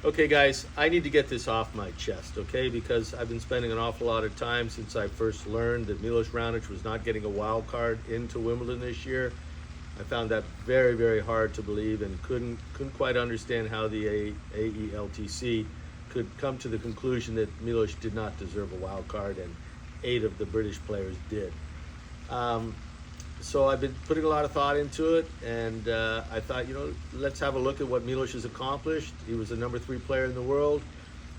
Okay, guys, I need to get this off my chest, okay? Because I've been spending an awful lot of time since I first learned that Milos Raonic was not getting a wild card into Wimbledon this year. I found that very, very hard to believe and couldn't quite understand how the AELTC could come to the conclusion that Milos did not deserve a wild card, and 8 of the British players did. So I've been putting a lot of thought into it, and I thought, let's have a look at what Milos has accomplished. He was the number 3 player in the world.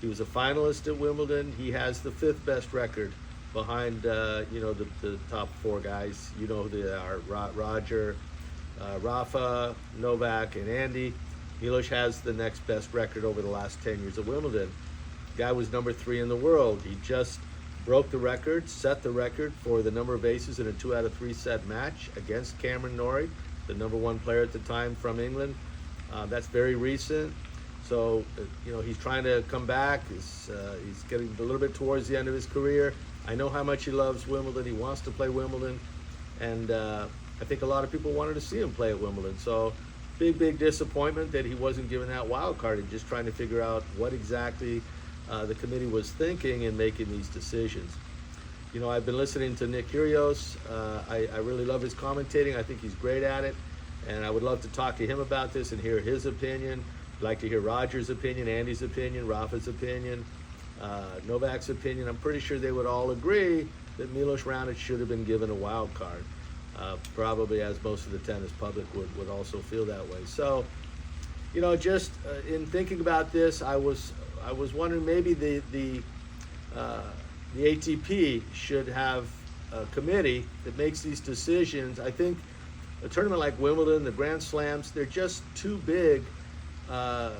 He was a finalist at Wimbledon. He has the 5th best record behind, the top 4 guys. You know who they are: Roger, Rafa, Novak, and Andy. Milos has the next best record over the last 10 years at Wimbledon. The guy was number 3 in the world. He just broke the record, set the record for the number of aces in a 2 out of 3 set match against Cameron Norrie, the number 1 player at the time from England. That's very recent. So, he's trying to come back. He's getting a little bit towards the end of his career. I know how much he loves Wimbledon. He wants to play Wimbledon. And I think a lot of people wanted to see him play at Wimbledon. So, big disappointment that he wasn't given that wild card, and just trying to figure out what exactly the committee was thinking in making these decisions. I've been listening to Nick Kyrgios. I really love his commentating. I think he's great at it, and I would love to talk to him about this and hear his opinion. I'd like to hear Roger's opinion, Andy's opinion, Rafa's opinion, Novak's opinion. I'm pretty sure they would all agree that Milos Raonic should have been given a wild card, probably, as most of the tennis public would also feel that way. So, just in thinking about this, I was wondering, maybe the ATP should have a committee that makes these decisions. I think a tournament like Wimbledon, the Grand Slams, they're just too big and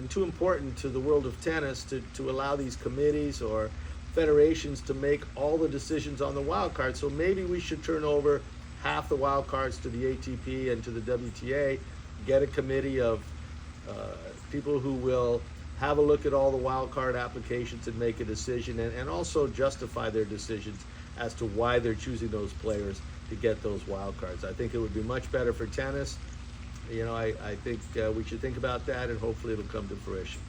too important to the world of tennis to allow these committees or federations to make all the decisions on the wild card. So maybe we should turn over half the wild cards to the ATP and to the WTA, get a committee of people who will have a look at all the wild card applications and make a decision, and also justify their decisions as to why they're choosing those players to get those wild cards. I think it would be much better for tennis. I think we should think about that, and hopefully it'll come to fruition.